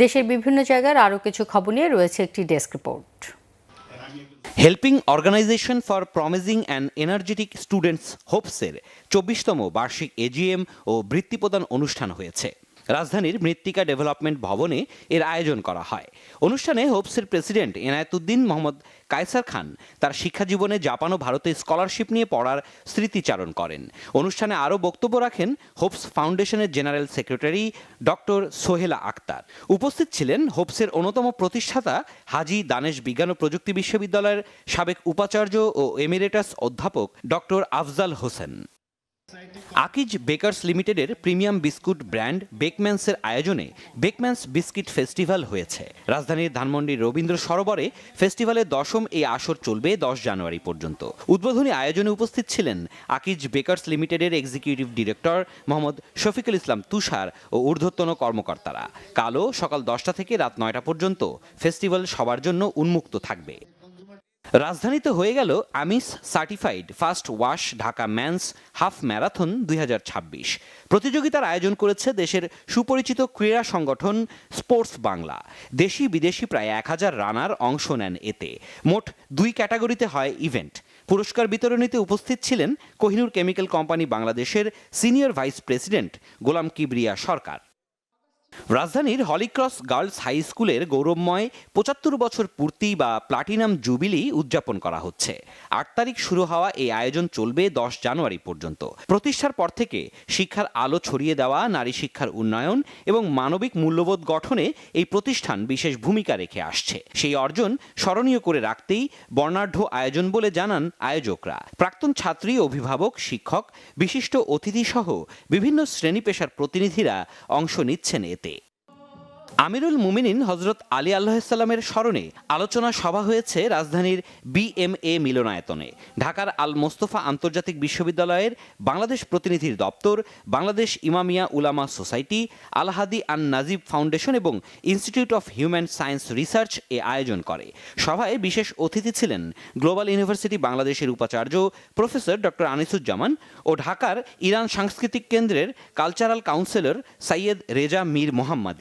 দেশের বিভিন্ন জায়গার আরও কিছু খবর নিয়ে রয়েছে একটি desk report. Helping organization for promising and energetic students হোপসের 24তম বার্ষিক এজিএম ও বৃত্তি প্রদান অনুষ্ঠান হয়েছে। রাজধানীর মৃত্তিকা ডেভেলপমেন্ট ভবনে এর আয়োজন করা হয়। অনুষ্ঠানে হোপসের প্রেসিডেন্ট এনায়েতুদ্দিন মোহাম্মদ কায়সার খান তার শিক্ষা জীবনে জাপান ও ভারতে স্কলারশিপ নিয়ে পড়ার স্মৃতিচারণ করেন। অনুষ্ঠানে আরও বক্তব্য রাখেন হোপস ফাউন্ডেশনের general secretary doctor Sohela Akter. উপস্থিত ছিলেন হোপসের অন্যতম প্রতিষ্ঠাতা হাজী দানেশ বিজ্ঞান ও প্রযুক্তি বিশ্ববিদ্যালয়ের সাবেক উপাচার্য ও এমিরেটাস অধ্যাপক ডক্টর আফজাল হোসেন। আকিজ বেকার্স লিমিটেডের প্রিমিয়াম বিস্কুট ব্র্যান্ড বেকম্যান্সের আয়োজনে বেকম্যান্স বিস্কিট ফেস্টিভ্যাল হয়েছে। রাজধানীর ধানমন্ডির রবীন্দ্র সরোবরে ফেস্টিভ্যালের 10ম এই আসর চলবে 10 জানুয়ারি পর্যন্ত। উদ্বোধনী আয়োজনে উপস্থিত ছিলেন আকিজ বেকার্স লিমিটেডের executive director Mohammad Shafiqul Islam তুষার ও ঊর্ধ্বতন কর্মকর্তারা। কালও সকাল 10টা থেকে রাত 9টা পর্যন্ত ফেস্টিভ্যাল সবার জন্য উন্মুক্ত থাকবে। রাজধানীতে হয়ে গেল আমিস certified first wash Dhaka men's half marathon 2026। প্রতিযোগিতার আয়োজন করেছে দেশের সুপরিচিত ক্রীড়া সংগঠন স্পোর্টস বাংলা। দেশি বিদেশি প্রায় 1000 রানার অংশ নেন এতে। মোট 2 ক্যাটাগরিতে হয় ইভেন্ট। পুরস্কার বিতরণীতে উপস্থিত ছিলেন কোহিনুর কেমিক্যাল কোম্পানি বাংলাদেশের সিনিয়র ভাইস প্রেসিডেন্ট গোলাম কিবরিয়া সরকার। রাজধানীর হলিক্রস গার্লস হাই স্কুলের গৌরবময় 75 বছর পূর্তি বা প্লাটিনাম জুবিলি উদযাপন করা হচ্ছে। 8 তারিখ শুরু হওয়া এই আয়োজন চলবে 10 জানুয়ারি পর্যন্ত। প্রতিষ্ঠার পর থেকে শিক্ষার আলো ছড়িয়ে দেওয়া, নারী শিক্ষার উন্নয়ন এবং মানবিক মূল্যবোধ গঠনে এই প্রতিষ্ঠান বিশেষ ভূমিকা রেখে আসছে। সেই অর্জন স্মরণীয় করে রাখতেই বর্ণাঢ্য আয়োজন বলে জানান আয়োজকরা। প্রাক্তন ছাত্রী, অভিভাবক, শিক্ষক, বিশিষ্ট অতিথি সহ বিভিন্ন শ্রেণী পেশার প্রতিনিধিরা অংশ নিচ্ছেন এতে। আমিরুল মুমিনিন হযরত আলী আলাইহিসসালামের স্মরণে আলোচনা সভা হয়েছে রাজধানীর বিএমএ মিলনায়তনে। ঢাকার আল মোস্তফা আন্তর্জাতিক বিশ্ববিদ্যালয়ের বাংলাদেশ প্রতিনিধির দপ্তর, বাংলাদেশ ইমামিয়া উলামা সোসাইটি, আল হাদি আন নাজিব ফাউন্ডেশন এবং institute of human science research এ আয়োজন করে। সভায় বিশেষ অতিথি ছিলেন গ্লোবাল ইউনিভার্সিটি বাংলাদেশের উপাচার্য প্রফেসর ডক্টর আনিসুজ্জামান ও ঢাকার ইরান সাংস্কৃতিক কেন্দ্রের কালচারাল কাউন্সিলর সৈয়দ রেজা মীর মোহাম্মদ।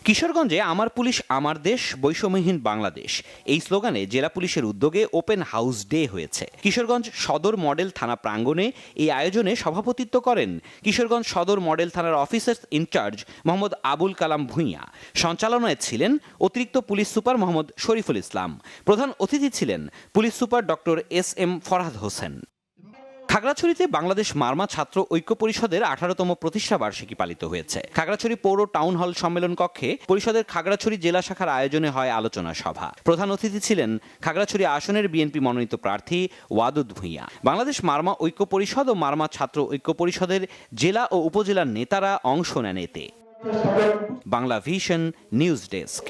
কিশোরগঞ্জে আমার পুলিশ আমার দেশ, বৈষম্যহীন বাংলাদেশ এই স্লোগানে জেলা পুলিশের উদ্যোগে ওপেন হাউস ডে হয়েছে। কিশোরগঞ্জ সদর মডেল থানা প্রাঙ্গণে এই আয়োজনে সভাপতিত্ব করেন কিশোরগঞ্জ সদর মডেল থানার অফিসার ইনচার্জ মোহাম্মদ আবুল কালাম ভূঁইয়া। সঞ্চালনায় ছিলেন অতিরিক্ত পুলিশ সুপার মোহাম্মদ শরীফুল ইসলাম। প্রধান অতিথি ছিলেন police super doctor S M. Farhad Hossain. খাগড়াছড়িতে বাংলাদেশ মারমা ছাত্র ঐক্য পরিষদের 18তম প্রতিষ্ঠা বার্ষিকী পালিত হয়েছে। খাগড়াছড়ি পৌর টাউন হল সম্মেলন কক্ষে পরিষদের খাগড়াছড়ি জেলা শাখার আয়োজনে হয় আলোচনা সভা। প্রধান অতিথি ছিলেন খাগড়াছড়ি আসনের বিএনপি মনোনীত প্রার্থী ওয়াদুদ ভূঁইয়া। বাংলাদেশ মারমা ঐক্য পরিষদ ও মারমা ছাত্র ঐক্য পরিষদের জেলা ও উপজেলার নেতারা অংশ নেন এতে। Bangla vision news desk.